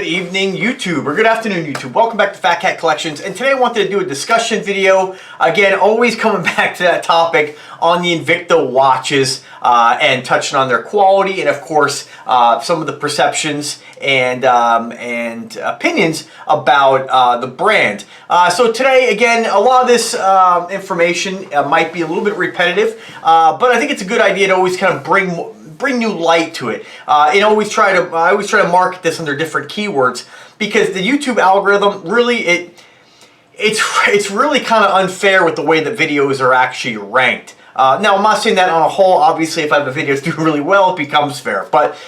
Good evening, YouTube, or good afternoon, YouTube. Welcome back to Fat Cat Collections, and today I wanted to do a discussion video. Again, always coming back to that topic on the Invicta watches and touching on their quality and, of course, some of the perceptions and opinions about the brand. So today, again, a lot of this information might be a little bit repetitive, but I think it's a good idea to always kind of bring new light to it. I always try to market this under different keywords because the YouTube algorithm really it's really kind of unfair with the way that videos are actually ranked. Now, I'm not saying that on a whole. Obviously, if I have a video that's doing really well, it becomes fair. But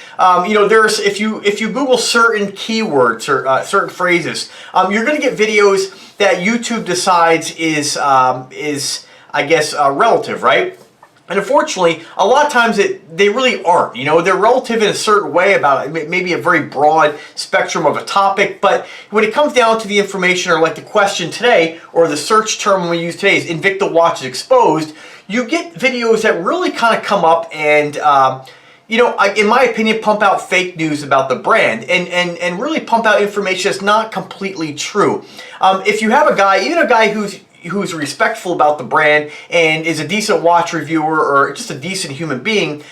you know, there's if you Google certain keywords or certain phrases, you're going to get videos that YouTube decides is I guess relative, right? And unfortunately, a lot of times they really aren't. You know, they're relative in a certain way about maybe a very broad spectrum of a topic, but when it comes down to the information or like the question today, or the search term we use today is Invicta watches exposed, you get videos that really kind of come up and you know, in my opinion, pump out fake news about the brand and really pump out information that's not completely true. If you have a guy, even a guy who's respectful about the brand and is a decent watch reviewer or just a decent human being,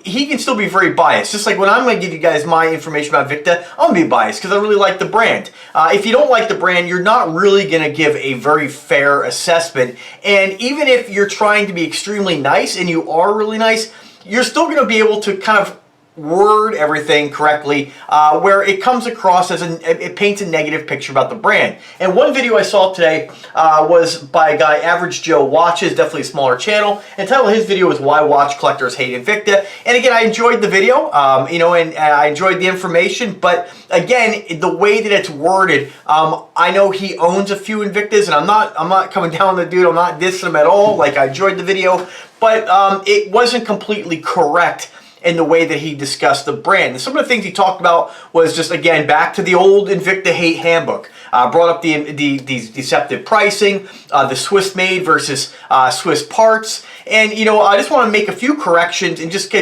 he can still be very biased. Just like when I'm going to give you guys my information about Invicta, I'm going to be biased because I really like the brand. If you don't like the brand, you're not really going to give a very fair assessment. And even if you're trying to be extremely nice, and you are really nice, you're still going to be able to kind of word everything correctly where it comes across as it paints a negative picture about the brand. And one video I saw today was by a guy, Average Joe Watches, definitely a smaller channel, and the title of his video was Why Watch Collectors Hate Invicta. And again, I enjoyed the video, you know, and I enjoyed the information, but again, the way that it's worded, I know he owns a few Invictas, and I'm not coming down on the dude, I'm not dissing him at all. Like, I enjoyed the video, but it wasn't completely correct in the way that he discussed the brand. And some of the things he talked about was just, again, back to the old Invicta hate handbook. Brought up the deceptive pricing, the Swiss made versus Swiss parts. And, you know, I just want to make a few corrections and just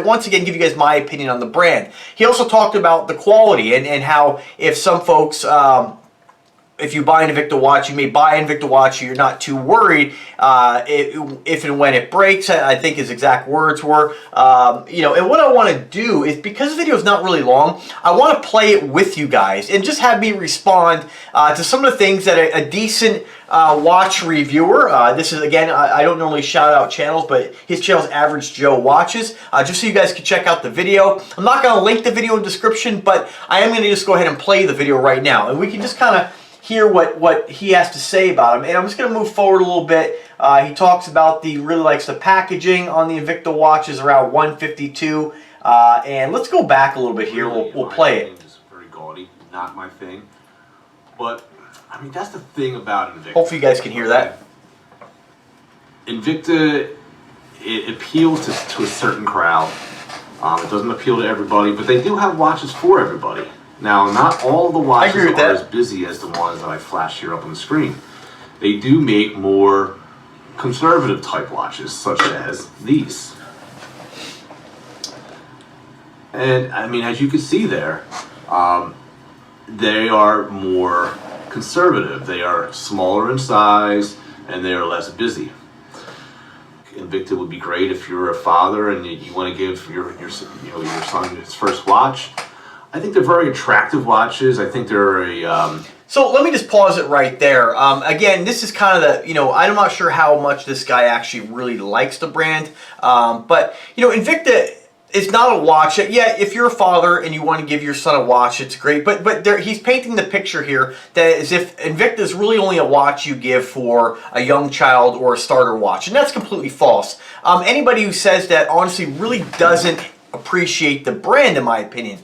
once again give you guys my opinion on the brand. He also talked about the quality and how if some folks if you buy an Invicta watch, you may buy an Invicta watch, you're not too worried if and when it breaks, I think his exact words were. You know, and what I want to do is, because the video is not really long, I want to play it with you guys and just have me respond to some of the things that a decent watch reviewer, this is, again, I don't normally shout out channels, but his channel is Average Joe Watches, just so you guys can check out the video. I'm not going to link the video in the description, but I am going to just go ahead and play the video right now, and we can just kind of hear what he has to say about him. And I'm just going to move forward a little bit. He talks about really likes the packaging on the Invicta watches around 152. And let's go back a little bit here. We'll play it. It's very gaudy, not my thing. But I mean, that's the thing about Invicta. Hopefully you guys can hear that. Invicta, it appeals to a certain crowd. It doesn't appeal to everybody, but they do have watches for everybody. Now, not all the watches are as busy as the ones that I flash here up on the screen. They do make more conservative type watches, such as these. And I mean, as you can see there, they are more conservative. They are smaller in size and they are less busy. Invicta would be great if you're a father and you want to give your son his first watch. I think they're very attractive watches. I think they're a... So let me just pause it right there. Again, this is kind of the, you know, I'm not sure how much this guy actually really likes the brand. But, you know, Invicta is not a watch. Yeah, if you're a father and you want to give your son a watch, it's great. But he's painting the picture here that as if Invicta is really only a watch you give for a young child or a starter watch. And that's completely false. Anybody who says that honestly really doesn't appreciate the brand, in my opinion,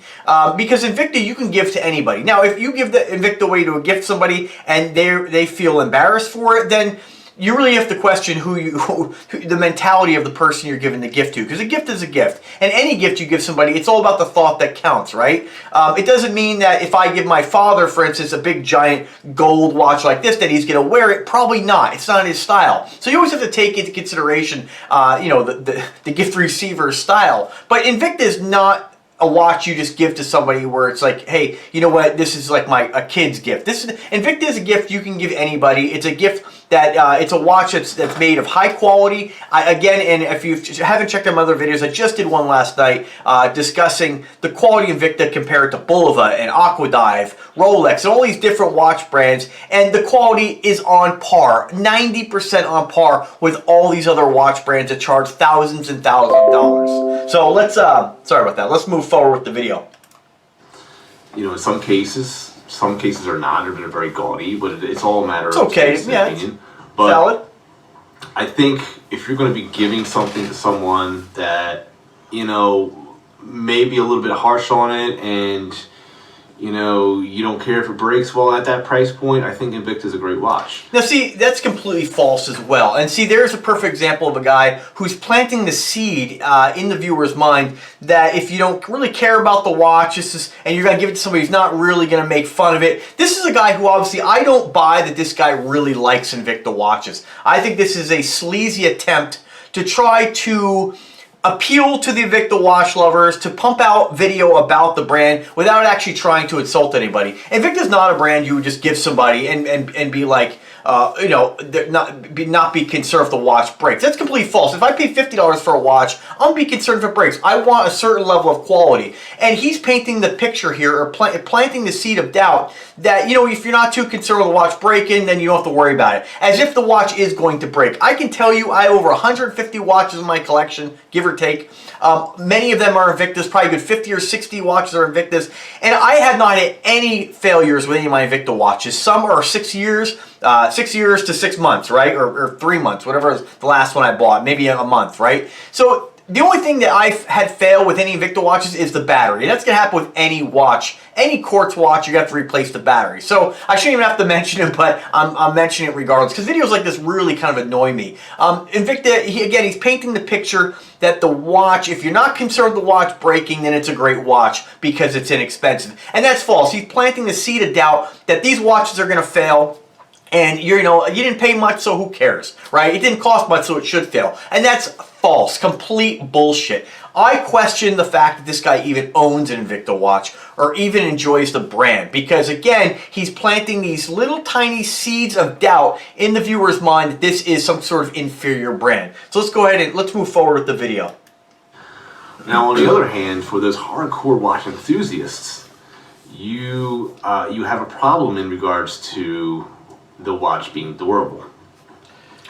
because Invicta you can give to anybody. Now, if you give the Invicta away to a gift somebody and they feel embarrassed for it, then you really have to question the mentality of the person you're giving the gift to, because a gift is a gift, and any gift you give somebody, it's all about the thought that counts, right? It doesn't mean that if I give my father, for instance, a big giant gold watch like this, that he's going to wear it. Probably not. It's not his style. So you always have to take into consideration, you know, the gift receiver's style. But Invicta is not a watch you just give to somebody where it's like, hey, you know what, this is like a kid's gift. Invicta is a gift you can give anybody. It's a gift that it's a watch that's made of high quality. Again, and if you haven't checked out my other videos, I just did one last night discussing the quality of Invicta compared to Bulova and Aquadive, Rolex, and all these different watch brands, and the quality is on par, 90% on par with all these other watch brands that charge thousands and thousands of dollars. So let's, sorry about that, let's move forward with the video. You know, in some cases are not, they're very gaudy, but it's all a matter of taste and opinion. But valid. I think if you're going to be giving something to someone that, you know, may be a little bit harsh on it, and you know, you don't care if it breaks, well, at that price point, I think Invicta is a great watch. Now, see, that's completely false as well. And see, there's a perfect example of a guy who's planting the seed in the viewer's mind that if you don't really care about the watch, and you're going to give it to somebody who's not really going to make fun of it, this is a guy who obviously, I don't buy that this guy really likes Invicta watches. I think this is a sleazy attempt to try to appeal to the Invicta watch lovers, to pump out video about the brand without actually trying to insult anybody. Invicta is not a brand you would just give somebody and be like, you know, not be concerned if the watch breaks. That's completely false. If I pay $50 for a watch, I'm be concerned if it breaks. I want a certain level of quality. And he's painting the picture here, or planting the seed of doubt that, you know, if you're not too concerned with the watch breaking, then you don't have to worry about it. As if the watch is going to break. I can tell you I have over 150 watches in my collection, give or take. Many of them are Invictas, probably good 50 or 60 watches are Invictas, and I have not had any failures with any of my Invicta watches. Some are 6 years, 6 years to 6 months, right? Or 3 months, whatever is the last one I bought, maybe a month, right? So the only thing that I've had fail with any Invicta watches is the battery. And that's going to happen with any watch. Any quartz watch, you have to replace the battery. So I shouldn't even have to mention it, but I'm mentioning it regardless, because videos like this really kind of annoy me. Invicta, he's painting the picture that the watch, if you're not concerned with the watch breaking, then it's a great watch because it's inexpensive. And that's false. He's planting the seed of doubt that these watches are going to fail. And you didn't pay much, so who cares, right? It didn't cost much, so it should fail. And that's false, complete bullshit. I question the fact that this guy even owns an Invicta watch or even enjoys the brand, because again, he's planting these little tiny seeds of doubt in the viewer's mind that this is some sort of inferior brand. So let's go ahead and let's move forward with the video. Now, on the other hand, for those hardcore watch enthusiasts, you have a problem in regards to the watch being durable.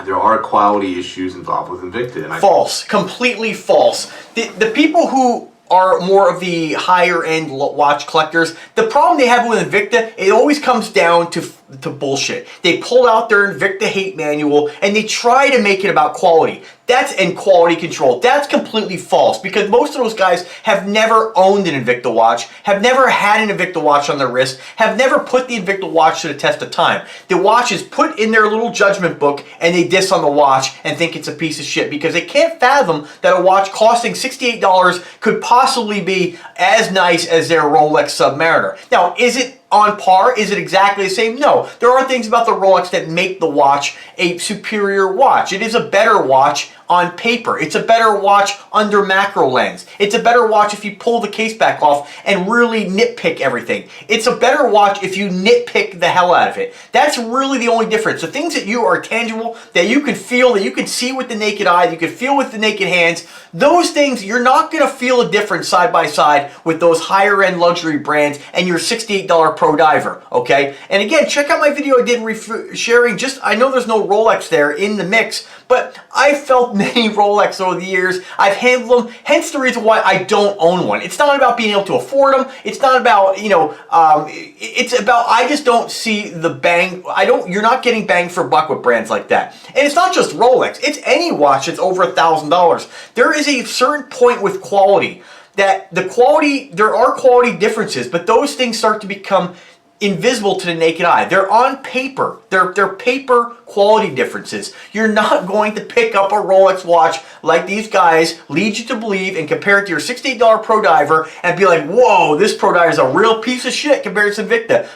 There are quality issues involved with Invicta. And false. Completely false. The people who are more of the higher end watch collectors, the problem they have with Invicta, it always comes down to bullshit. They pull out their Invicta hate manual and they try to make it about quality. That's in quality control. That's completely false, because most of those guys have never owned an Invicta watch, have never had an Invicta watch on their wrist, have never put the Invicta watch to the test of time. The watch is put in their little judgment book and they diss on the watch and think it's a piece of shit because they can't fathom that a watch costing $68 could possibly be as nice as their Rolex Submariner. Now, is it on par? Is it exactly the same? No. There are things about the Rolex that make the watch a superior watch. It is a better watch on paper. It's a better watch under macro lens. It's a better watch if you pull the case back off and really nitpick everything. It's a better watch if you nitpick the hell out of it. That's really the only difference. The things that you are tangible, that you can feel, that you can see with the naked eye, that you can feel with the naked hands, those things, you're not going to feel a difference side by side with those higher end luxury brands and your $68 Pro Diver, okay? And again, check out my video I did sharing I know there's no Rolex there in the mix, but I felt many Rolex over the years. I've handled them, hence the reason why I don't own one. It's not about being able to afford them. It's not about, it's about, I just don't see the bang. You're not getting bang for buck with brands like that. And it's not just Rolex. It's any watch that's over $1,000. There is a certain point with quality that there are quality differences, but those things start to become invisible to the naked eye. They're on paper. They're paper quality differences. You're not going to pick up a Rolex watch like these guys lead you to believe and compare it to your $68 Pro Diver and be like, whoa, this Pro Diver is a real piece of shit compared to Invicta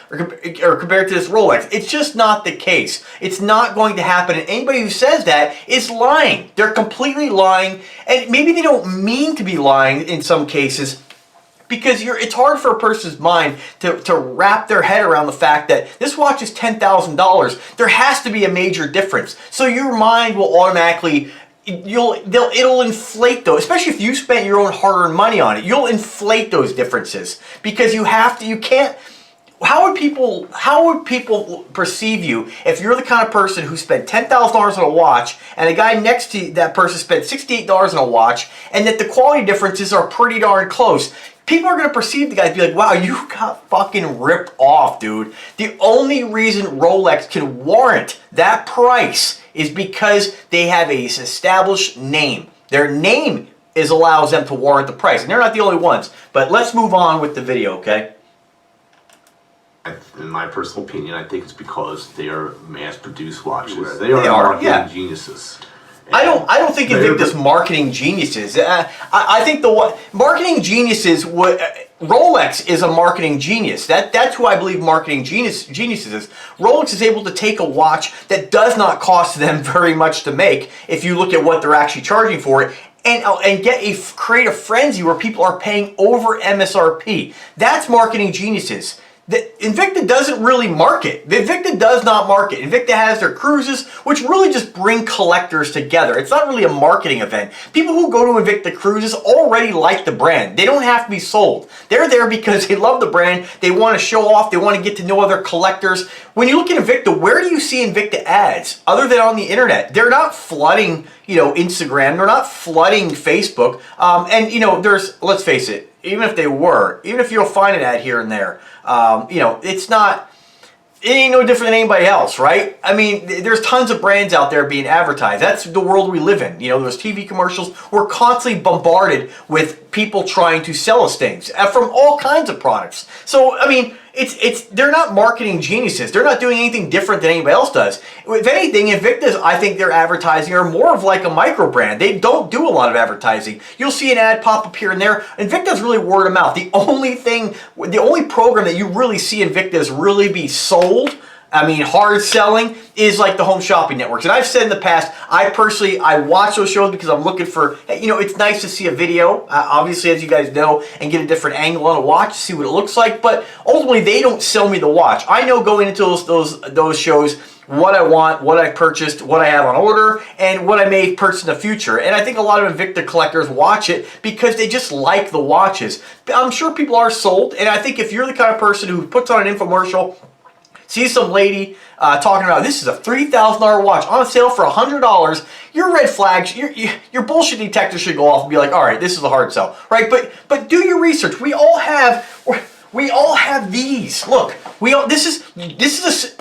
or compared to this Rolex. It's just not the case. It's not going to happen. And anybody who says that is lying. They're completely lying. And maybe they don't mean to be lying in some cases, Because it's hard for a person's mind to wrap their head around the fact that this watch is $10,000. There has to be a major difference. So your mind will automatically, it'll inflate those, especially if you spent your own hard-earned money on it. You'll inflate those differences because you can't. How would people perceive you if you're the kind of person who spent $10,000 on a watch and the guy next to that person spent $68 on a watch, and that the quality differences are pretty darn close? People are going to perceive the guy to be like, wow, you got fucking ripped off, dude. The only reason Rolex can warrant that price is because they have a established name. Their name allows them to warrant the price, and they're not the only ones. But let's move on with the video, okay? In my personal opinion, I think it's because they are mass-produced watches. They are marketing geniuses. I don't think Invicta's marketing geniuses. I think marketing geniuses Rolex is a marketing genius. That's who I believe marketing geniuses is. Rolex is able to take a watch that does not cost them very much to make, if you look at what they're actually charging for it, and create a frenzy where people are paying over MSRP. That's marketing geniuses. Invicta doesn't really market. Invicta does not market. Invicta has their cruises, which really just bring collectors together. It's not really a marketing event. People who go to Invicta cruises already like the brand. They don't have to be sold. They're there because they love the brand. They want to show off. They want to get to know other collectors. When you look at Invicta, where do you see Invicta ads other than on the internet? They're not flooding, Instagram. They're not flooding Facebook. Let's face it, even if they were, even if you'll find an ad here and there, it ain't no different than anybody else, right? I mean, there's tons of brands out there being advertised. That's the world we live in. Those TV commercials, we're constantly bombarded with people trying to sell us things from all kinds of products. So, I mean, they're not marketing geniuses. They're not doing anything different than anybody else does. If anything, Invicta's, I think their advertising are more of like a micro brand. They don't do a lot of advertising. You'll see an ad pop up here and there. Invicta's really word of mouth. The only program that you really see Invicta's really be sold, hard selling, is like the home shopping networks. And I've said in the past, I watch those shows because I'm looking for, it's nice to see a video, obviously, as you guys know, and get a different angle on a watch, see what it looks like. But ultimately, they don't sell me the watch. I know going into those shows what I want, what I purchased, what I have on order, and what I may purchase in the future. And I think a lot of Invicta collectors watch it because they just like the watches. I'm sure people are sold, and I think if you're the kind of person who puts on an infomercial, see some lady talking about this is a $3,000 watch on sale for $100. Your red flags, your bullshit detector should go off and be like, all right, this is a hard sell, right? But do your research. We all have these. Look, look at this.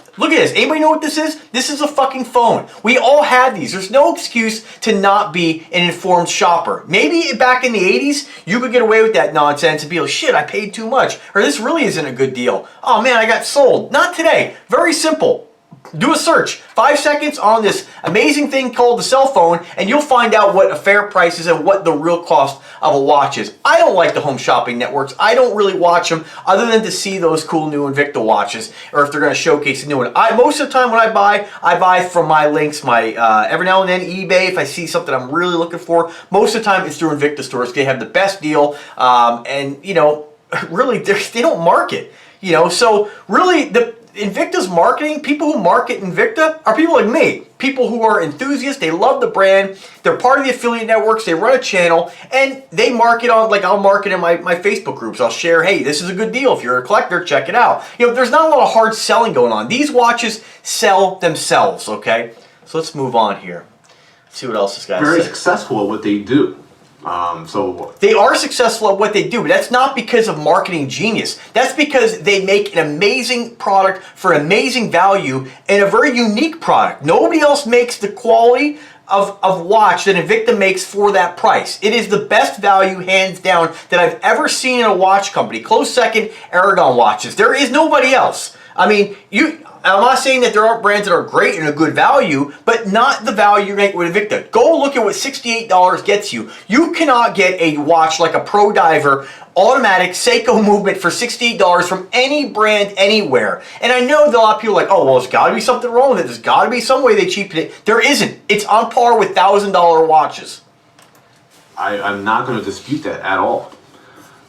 Anybody know what this is? This is a fucking phone. We all have these. There's no excuse to not be an informed shopper. Maybe back in the 80s, you could get away with that nonsense and be like, shit, I paid too much. Or this really isn't a good deal. Oh man, I got sold. Not today. Very simple. Do a search, 5 seconds on this amazing thing called the cell phone, and you'll find out what a fair price is and what the real cost of a watch is. I don't like the home shopping networks. I don't really watch them other than to see those cool new Invicta watches, or if they're going to showcase a new one. Most of the time when I buy from my links, every now and then eBay, if I see something I'm really looking for. Most of the time it's through Invicta stores. They have the best deal, really they don't market. So really Invicta's marketing, people who market Invicta are people like me. People who are enthusiasts, they love the brand, they're part of the affiliate networks, they run a channel, and they market on, like I'll market in my Facebook groups. I'll share, hey, this is a good deal. If you're a collector, check it out. There's not a lot of hard selling going on. These watches sell themselves, okay? So let's move on here. See what else this guy's very successful at what they do. They are successful at what they do, but that's not because of marketing genius. That's because they make an amazing product for amazing value and a very unique product. Nobody else makes the quality of watch that Invicta makes for that price. It is the best value, hands down, that I've ever seen in a watch company. Close second, Aragon watches. There is nobody else. I'm not saying that there aren't brands that are great and a good value, but not the value you're getting with Invicta. Go look at what $68 gets you. You cannot get a watch like a Pro Diver automatic Seiko movement for $68 from any brand anywhere. And I know that a lot of people are like, oh, well, there's got to be something wrong with it. There's got to be some way they cheapen it. There isn't. It's on par with $1,000 watches. I'm not going to dispute that at all.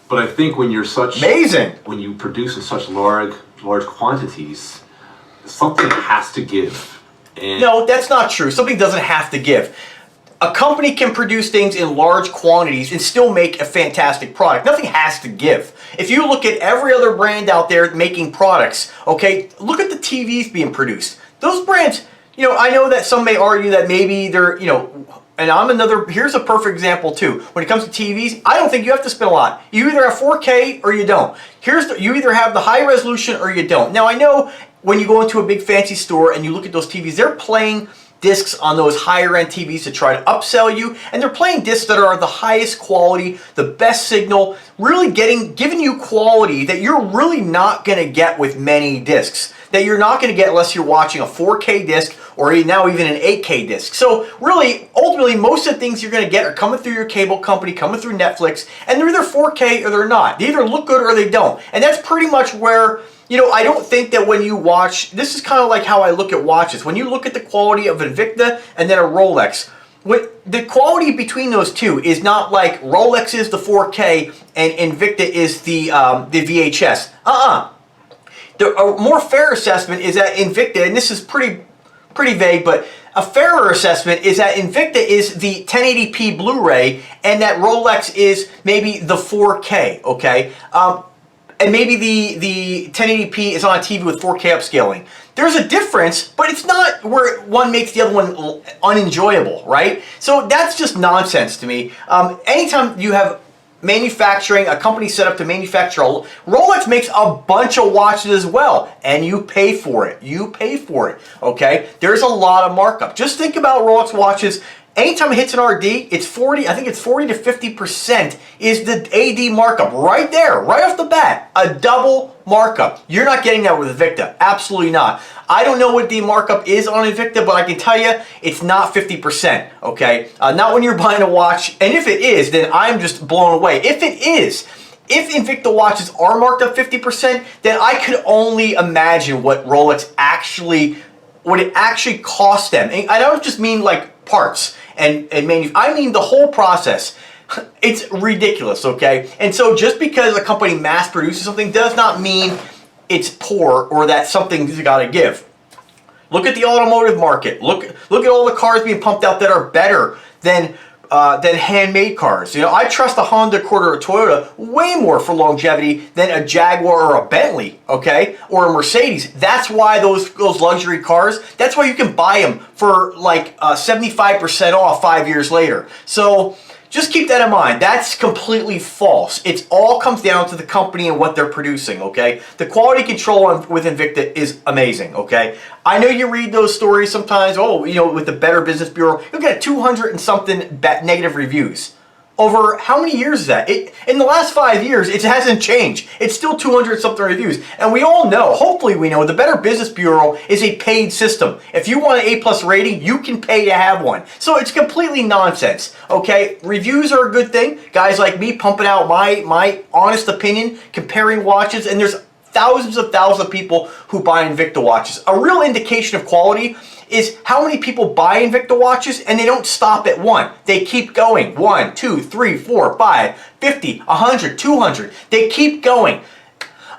But I think when you're amazing, when you produce in such large quantities, something has to give. And no, that's not true. Something doesn't have to give. A company can produce things in large quantities and still make a fantastic product. Nothing has to give. If you look at every other brand out there making products, okay, look at the TVs being produced. Those brands, you know, I know that some may argue that maybe they're, you know, and here's a perfect example too. When it comes to TVs, I don't think you have to spend a lot. You either have 4K or you don't. You either have the high resolution or you don't. Now I know when you go into a big fancy store and you look at those TVs, they're playing discs on those higher end TVs to try to upsell you, and they're playing discs that are the highest quality, the best signal, really giving you quality that you're really not going to get with many discs, that you're not going to get unless you're watching a 4K disc or now even an 8K disc. So really, ultimately, most of the things you're going to get are coming through your cable company, coming through Netflix, and they're either 4K or they're not. They either look good or they don't. And that's pretty much where, you know, I don't think that when you watch, this is kind of like how I look at watches. When you look at the quality of Invicta and then a Rolex, the quality between those two is not like Rolex is the 4K and Invicta is the VHS. A more fair assessment is that Invicta, and this is pretty vague, but a fairer assessment is that Invicta is the 1080p Blu-ray and that Rolex is maybe the 4K, okay? And maybe the 1080p is on a TV with 4K upscaling. There's a difference, but it's not where one makes the other one unenjoyable, right? So that's just nonsense to me. Anytime you have manufacturing, a company set up to manufacture, Rolex makes a bunch of watches as well, and you pay for it. You pay for it, okay? There's a lot of markup. Just think about Rolex watches. Anytime it hits an RD, it's 40, I think it's 40 to 50% is the AD markup right there, right off the bat. A double markup. You're not getting that with Invicta. Absolutely not. I don't know what the markup is on Invicta, but I can tell you it's not 50%, okay? Not when you're buying a watch, and if it is, then I'm just blown away. If it is, if Invicta watches are marked up 50%, then I could only imagine what Rolex what it actually cost them. And I don't just mean like parts and I mean the whole process. It's ridiculous, okay? And so just because a company mass produces something does not mean it's poor or that something's got to give. Look at the automotive market. Look at all the cars being pumped out that are better than handmade cars. You know, I trust a Honda Accord or a Toyota way more for longevity than a Jaguar or a Bentley, okay, or a Mercedes. That's why those luxury cars, that's why you can buy them for like 75% off 5 years later. So just keep that in mind. That's completely false. It all comes down to the company and what they're producing, okay? The quality control with Invicta is amazing, okay? I know you read those stories sometimes, oh, you know, with the Better Business Bureau, you'll get 200 and something negative reviews. Over how many years is that? In the last 5 years, it hasn't changed. It's still 200 something reviews. And we all know, hopefully we know, the Better Business Bureau is a paid system. If you want an A+ rating, you can pay to have one. So it's completely nonsense, okay? Reviews are a good thing. Guys like me pumping out my honest opinion, comparing watches, and there's thousands of people who buy Invicta watches. A real indication of quality is how many people buy Invicta watches and they don't stop at one. They keep going. 1, 2, 3, 4, 5, 50, 100, 200. They keep going.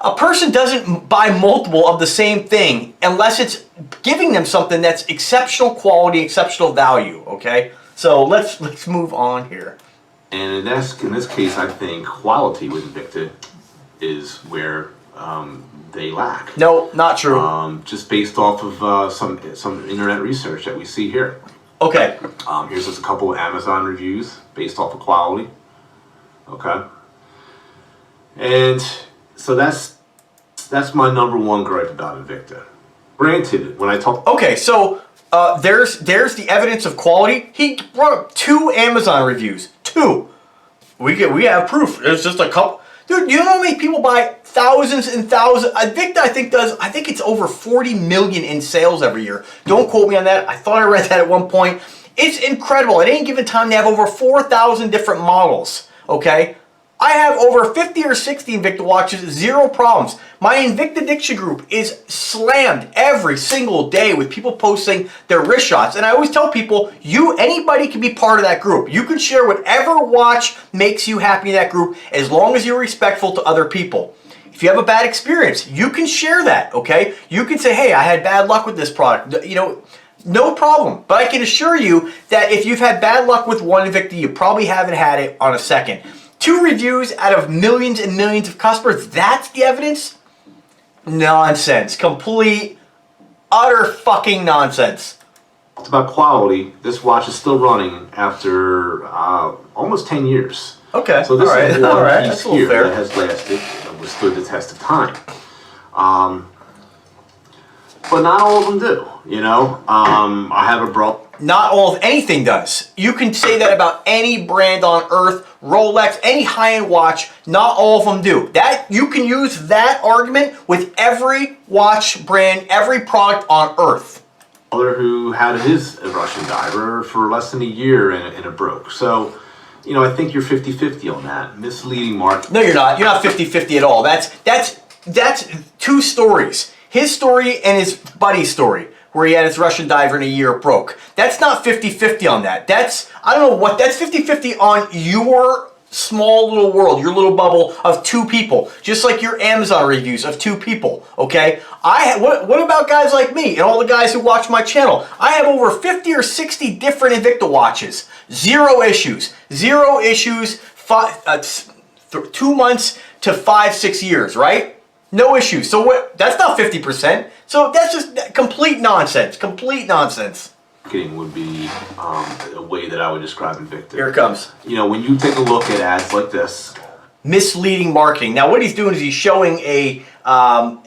A person doesn't buy multiple of the same thing unless it's giving them something that's exceptional quality, exceptional value, okay? So let's move on here. And in this case, I think quality with Invicta is where they lack. No, not true. Just based off of some internet research that we see here. Okay. Here's just a couple of Amazon reviews based off of quality. Okay. And so that's my number one gripe about Invicta. Granted, when I talk. Okay, so there's the evidence of quality. He brought up 2 Amazon reviews. 2. We have proof. There's just a couple. Dude, you know how many people buy thousands and thousands? Invicta, I think it's over 40 million in sales every year. Don't quote me on that. I thought I read that at one point. It's incredible. At any given time, they have over 4,000 different models, okay? I have over 50 or 60 Invicta watches, zero problems. My Invicta Addiction group is slammed every single day with people posting their wrist shots. And I always tell people, anybody can be part of that group. You can share whatever watch makes you happy in that group as long as you're respectful to other people. If you have a bad experience, you can share that, okay? You can say, hey, I had bad luck with this product. You know, no problem. But I can assure you that if you've had bad luck with one Invicta, you probably haven't had it on a second. 2 reviews out of millions and millions of customers, that's the evidence? Nonsense. Complete, utter fucking nonsense. It's about quality. This watch is still running after almost 10 years. Okay, so this is one right. piece here that has lasted and withstood the test of time. But not all of them do, you know. I have a bro. Not all of anything does. You can say that about any brand on earth, Rolex, any high-end watch, not all of them do. That you can use that argument with every watch brand, every product on earth. Who had his Russian diver for less than a year and it broke. So, you know, I think you're 50-50 on that. Misleading market. No, you're not. You're not 50-50 at all. That's 2 stories. His story and his buddy's story, where he had his Russian diver in a year it broke. That's not 50-50 on that. That's, I don't know what, that's 50-50 on your small little world, your little bubble of 2 people. Just like your Amazon reviews of 2 people, okay? What about guys like me and all the guys who watch my channel? I have over 50 or 60 different Invicta watches. 0 issues. 0 issues, 2 months to 5-6 years, right? No issues. So what? That's not 50%. So that's just complete nonsense. Complete nonsense. Marketing would be a way that I would describe Invicta. Here it comes. You know, when you take a look at ads like this. Misleading marketing. Now what he's doing is he's showing I don't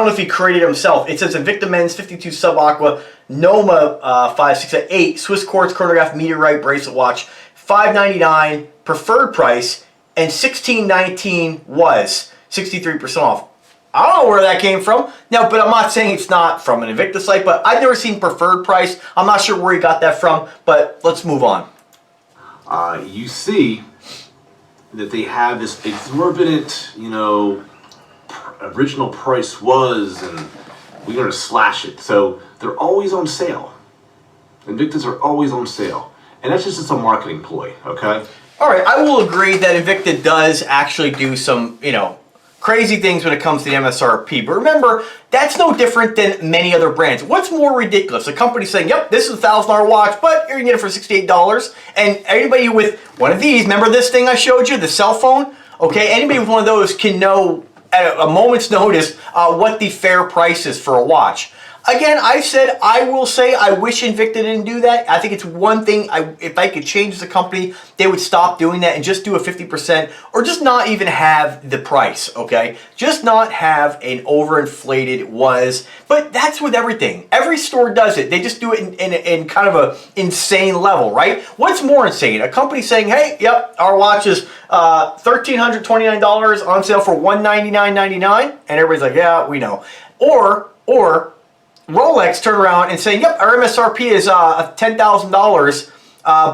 know if he created it himself. It says Invicta Men's 52 Sub Aqua Noma 5688 Swiss Quartz chronograph meteorite bracelet watch, $599 preferred price, and $1619 was 63% off. I don't know where that came from. Now, but I'm not saying it's not from an Invicta site, but I've never seen preferred price. I'm not sure where he got that from, but let's move on. You see that they have this exorbitant, you know, original price was, and we're going to slash it. So they're always on sale. Invictas are always on sale. And that's just a marketing ploy, okay? All right, I will agree that Invicta does actually do some, you know, crazy things when it comes to the MSRP. But remember, that's no different than many other brands. What's more ridiculous? A company saying, yep, this is a $1,000 watch, but you're going to get it for $68. And anybody with one of these, remember this thing I showed you, the cell phone? Okay, anybody with one of those can know at a moment's notice what the fair price is for a watch. Again, I will say, I wish Invicta didn't do that. I think it's one thing, if I could change the company, they would stop doing that and just do a 50%, or just not even have the price, okay? Just not have an overinflated but that's with everything. Every store does it. They just do it in kind of a insane level, right? What's more insane? A company saying, hey, yep, our watch is $1,329 on sale for $199.99, and everybody's like, yeah, we know. Or Rolex turn around and say, yep, our MSRP is $10,000,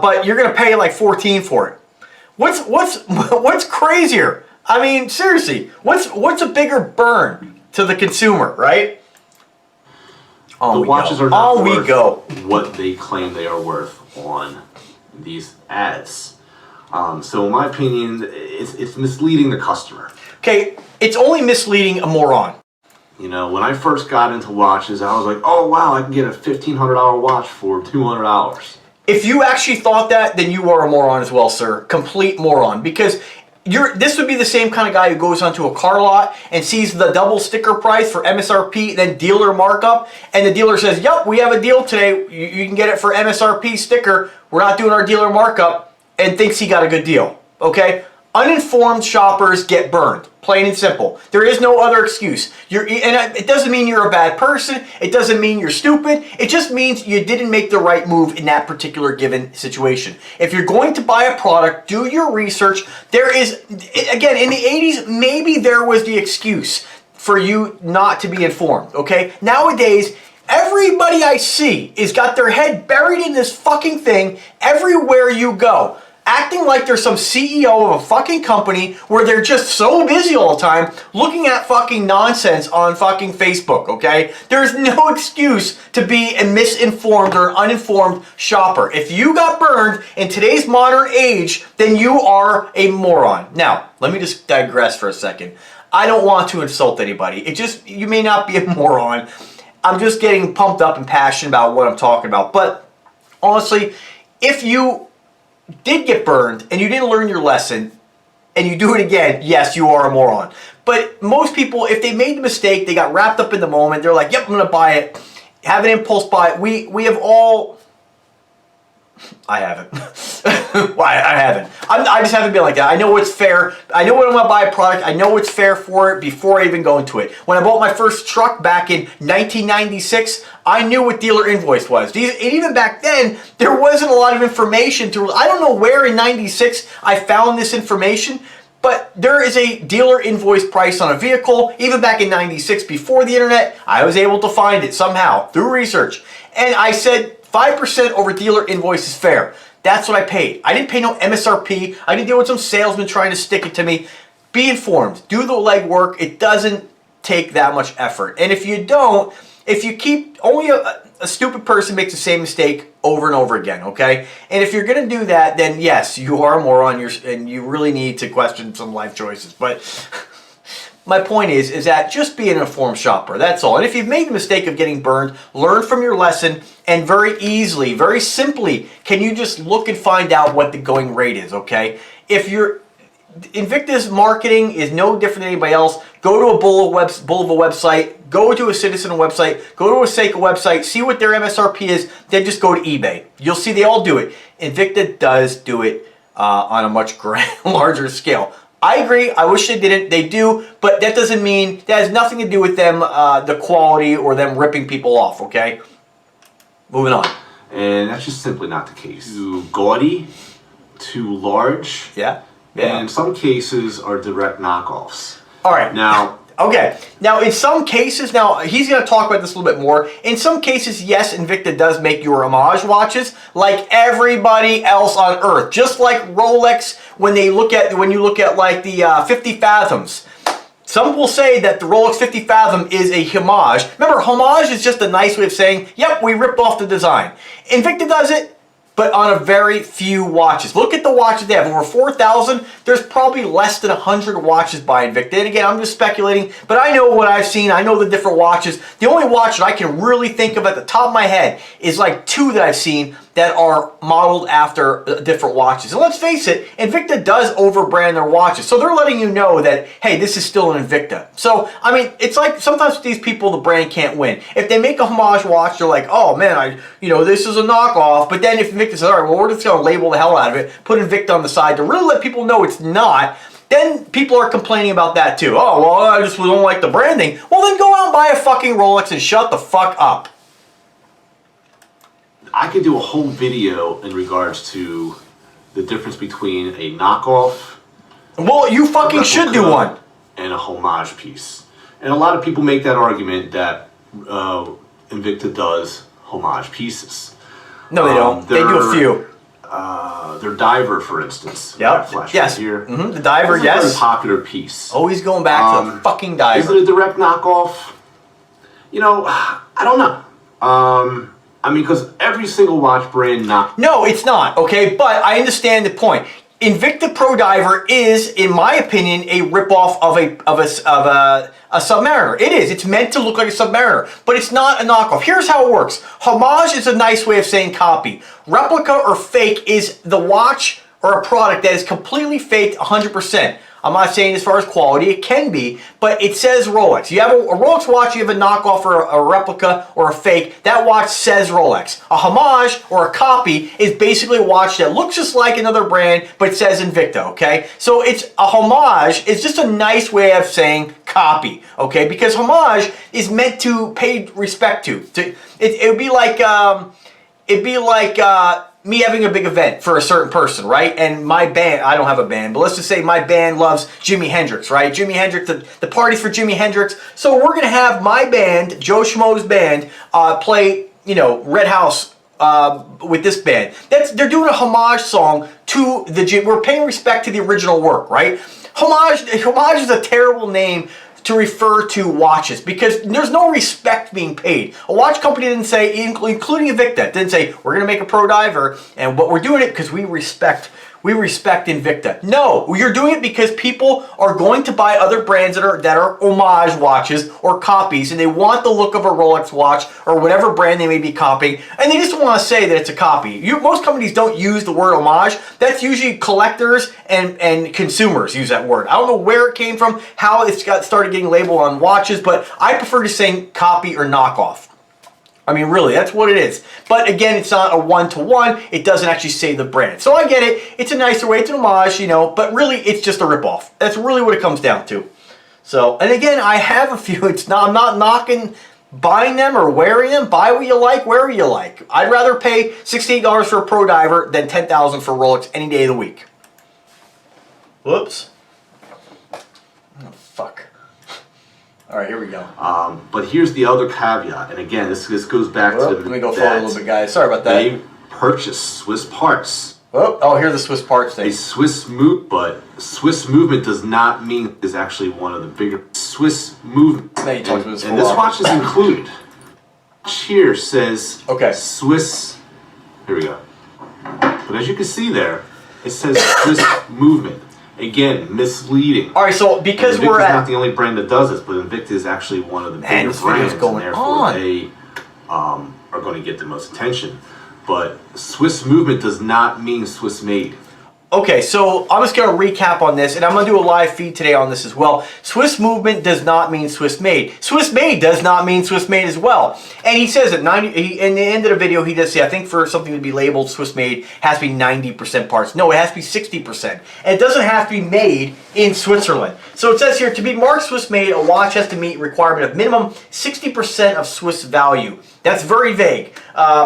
but you're going to pay like $14 for it. What's crazier? I mean, seriously, what's a bigger burn to the consumer, right? The watches are not worth what they claim they are worth on these ads. So in my opinion, it's misleading the customer. Okay, it's only misleading a moron. You know, when I first got into watches, I was like, oh wow, I can get a $1,500 watch for $200. If you actually thought that, then you are a moron as well, sir. Complete moron. Because this would be the same kind of guy who goes onto a car lot and sees the double sticker price for MSRP, then dealer markup, and the dealer says, yep, we have a deal today. You can get it for MSRP sticker. We're not doing our dealer markup, and thinks he got a good deal. Okay? Uninformed shoppers get burned. Plain and simple. There is no other excuse. It doesn't mean you're a bad person. It doesn't mean you're stupid. It just means you didn't make the right move in that particular given situation. If you're going to buy a product, do your research. There is, again, in the 80s, maybe there was the excuse for you not to be informed, okay? Nowadays, everybody I see is got their head buried in this fucking thing everywhere you go. acting like they're some CEO of a fucking company where they're just so busy all the time looking at fucking nonsense on fucking Facebook, okay? There's no excuse to be a misinformed or uninformed shopper. If you got burned in today's modern age, then you are a moron. Now, let me just digress for a second. I don't want to insult anybody. You may not be a moron. I'm just getting pumped up and passionate about what I'm talking about. But honestly, if you did get burned and you didn't learn your lesson and you do it again, yes, you are a moron. But most people, if they made the mistake, they got wrapped up in the moment, they're like, yep, I'm going to buy it. Have an impulse buy. We have all... I haven't. Well, I haven't. I just haven't been like that. I know it's fair. I know when I'm going to buy a product, I know it's fair for it before I even go into it. When I bought my first truck back in 1996, I knew what dealer invoice was. And even back then, there wasn't a lot of information to... I don't know where in 96 I found this information, but there is a dealer invoice price on a vehicle. Even back in 96, before the internet, I was able to find it somehow through research. And I said 5% over dealer invoice is fair. That's what I paid. I didn't pay no MSRP. I didn't deal with some salesman trying to stick it to me. Be informed. Do the legwork. It doesn't take that much effort. And if you don't, if you keep... Only a stupid person makes the same mistake over and over again, okay? And if you're going to do that, then yes, you are a moron and you really need to question some life choices. But... my point is that just be an informed shopper. That's all. And if you've made the mistake of getting burned, learn from your lesson, and very easily, very simply, can you just look and find out what the going rate is, okay? If you're... Invicta's marketing is no different than anybody else. Go to a Bull of a website, go to a Citizen website, go to a Seika website, see what their MSRP is, then just go to eBay. You'll see they all do it. Invicta does do it on a much larger scale. I agree. I wish they didn't. They do, but that doesn't mean... that has nothing to do with them, the quality, or them ripping people off, okay? Moving on. And that's just simply not the case. Too gaudy, too large. Yeah. And in some cases are direct knockoffs. All right. Now... okay. Now, in some cases, now, he's going to talk about this a little bit more. In some cases, yes, Invicta does make your Homage watches like everybody else on Earth. Just like Rolex, when you look at like the 50 Fathoms. Some will say that the Rolex 50 Fathom is a homage. Remember, homage is just a nice way of saying, yep, we ripped off the design. Invicta does it, but on a very few watches. Look at the watches they have. Over 4,000. There's probably less than 100 watches by Invicta. And again, I'm just speculating, but I know what I've seen. I know the different watches. The only watch that I can really think of at the top of my head is like 2 that I've seen that are modeled after different watches. And let's face it, Invicta does overbrand their watches. So they're letting you know that, hey, this is still an Invicta. So, I mean, it's like sometimes with these people, the brand can't win. If they make a homage watch, they're like, oh man, this is a knockoff. But then if Invicta says, all right, well, we're just going to label the hell out of it, put Invicta on the side to really let people know it's not, then people are complaining about that too. Oh, well, I just don't like the branding. Well, then go out and buy a fucking Rolex and shut the fuck up. I could do a whole video in regards to the difference between a knockoff... well, you fucking should do one. ...and a homage piece. And a lot of people make that argument that Invicta does homage pieces. No, they don't. They do a few. Their diver, for instance. Yep. Yes. Here. Mm-hmm. The diver, yes. It's a very popular piece. Always going back to the fucking diver. Is it a direct knockoff? I don't know. I mean, because every single watch brand No, it's not, okay? But I understand the point. Invicta Pro Diver is, in my opinion, a ripoff of a Submariner. It is. It's meant to look like a Submariner, but it's not a knockoff. Here's how it works. Homage is a nice way of saying copy. Replica or fake is the watch or a product that is completely faked 100%. I'm not saying as far as quality, it can be, but it says Rolex. You have a Rolex watch, you have a knockoff or a replica or a fake, that watch says Rolex. A homage or a copy is basically a watch that looks just like another brand, but it says Invicta, okay? So it's a homage, it's just a nice way of saying copy, okay? Because homage is meant to pay respect to. It would be like, me having a big event for a certain person, right? And my band, I don't have a band, but let's just say my band loves Jimi Hendrix, right? Jimi Hendrix, the party's for Jimi Hendrix. So we're going to have my band, Joe Schmo's band, play, Red House with this band. They're doing a homage song to the. We're paying respect to the original work, right? Homage is a terrible name to refer to watches because there's no respect being paid. A watch company didn't say, including Invicta, didn't say we're going to make a Pro Diver, and what we're doing it because we respect Invicta. No, you're doing it because people are going to buy other brands that are homage watches or copies, and they want the look of a Rolex watch or whatever brand they may be copying, and they just want to say that it's a copy. Most companies don't use the word homage. That's usually collectors and consumers use that word. I don't know where it came from, how it's started getting labeled on watches, but I prefer to say copy or knockoff. I mean, really, that's what it is. But again, it's not a one-to-one. It doesn't actually say the brand. So I get it. It's a nicer way. It's an homage, you know, but really, it's just a ripoff. That's really what it comes down to. So, and again, I have a few. I'm not knocking buying them or wearing them. Buy what you like, wherever you like. I'd rather pay $68 for a Pro Diver than $10,000 for Rolex any day of the week. Whoops. Oh, fuck. All right, here we go. But here's the other caveat, and again, this goes back to let me go forward a little bit, guys. Sorry about that. They purchase Swiss parts. Oh, here's the Swiss parts thing. But Swiss movement does not mean is actually one of the bigger Swiss movement. And this watch is included. Here says Swiss. Here we go. But as you can see there, it says Swiss movement. Again, misleading. All right, so because Invicta's not the only brand that does this, but Invicta is actually one of the bigger brands, and therefore they are going to get the most attention. But Swiss movement does not mean Swiss made. Okay, so I'm just going to recap on this, and I'm going to do a live feed today on this as well. Swiss movement does not mean Swiss made. Swiss made does not mean Swiss made as well. And he says that in the end of the video, he does say, I think for something to be labeled Swiss made, it has to be 90% parts. No, it has to be 60%. And it doesn't have to be made in Switzerland. So it says here, to be marked Swiss made, a watch has to meet requirement of minimum 60% of Swiss value. That's very vague.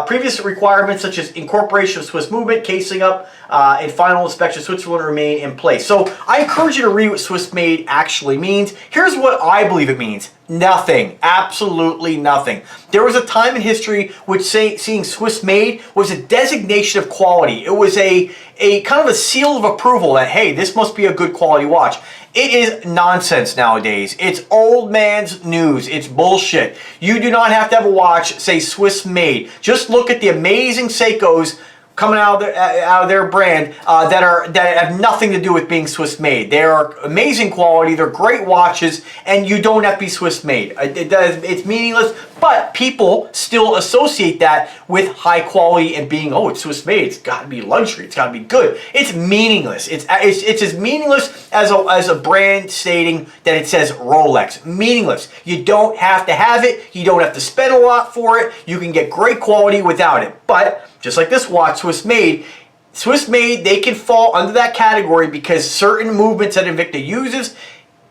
Previous requirements such as incorporation of Swiss movement, casing up, and final inspection of Switzerland remain in place. So I encourage you to read what Swiss made actually means. Here's what I believe it means. Nothing. Absolutely nothing. There was a time in history which seeing Swiss made was a designation of quality. It was a kind of a seal of approval that, hey, this must be a good quality watch. It is nonsense nowadays. It's old man's news. It's bullshit. You do not have to have a watch say Swiss made. Just look at the amazing Seikos coming out of their brand that have nothing to do with being Swiss made. They are amazing quality. They're great watches, and you don't have to be Swiss made. It's meaningless, but people still associate that with high quality and being, oh, it's Swiss made. It's got to be luxury. It's got to be good. It's meaningless. It's as meaningless as a brand stating that it says Rolex. Meaningless. You don't have to have it. You don't have to spend a lot for it. You can get great quality without it. But just like this watch, Swiss made, they can fall under that category because certain movements that Invicta uses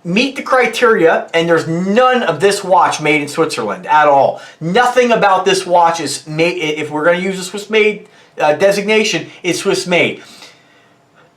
meet the criteria, and there's none of this watch made in Switzerland at all. Nothing about this watch is made, if we're going to use a Swiss made designation, is Swiss made.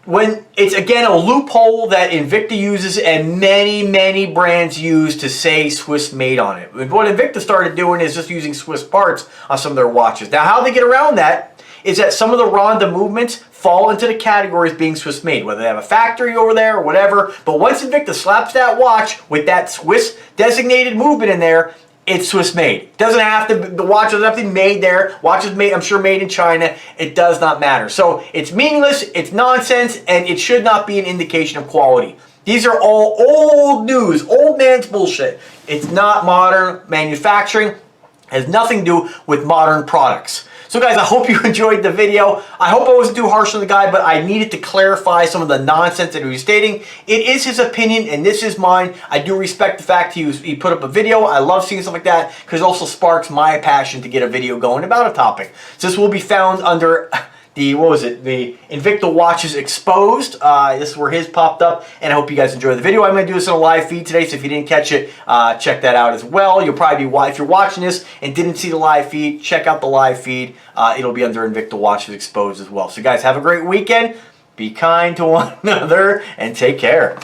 When it's again a loophole that Invicta uses and many brands use to say Swiss made on it. What Invicta started doing is just using Swiss parts on some of their watches. Now how they get around that is that some of the Ronda movements fall into the categories being Swiss made, whether they have a factory over there or whatever. But once Invicta slaps that watch with that Swiss designated movement in there, it's Swiss made. Doesn't have to. The watch doesn't have to be made there. Watch is made, I'm sure, made in China. It does not matter. So it's meaningless. It's nonsense, and it should not be an indication of quality. These are all old news, old man's bullshit. It's not modern manufacturing. It has nothing to do with modern products. So guys, I hope you enjoyed the video. I hope I wasn't too harsh on the guy, but I needed to clarify some of the nonsense that he was stating. It is his opinion, and this is mine. I do respect the fact he put up a video. I love seeing stuff like that because it also sparks my passion to get a video going about a topic. So this will be found under the, the Invicta Watches Exposed. This is where his popped up, and I hope you guys enjoyed the video. I'm going to do this in a live feed today, so if you didn't catch it, check that out as well. You'll probably be, if you're watching this and didn't see the live feed, check out the live feed. It'll be under Invicta Watches Exposed as well. So guys, have a great weekend. Be kind to one another, and take care.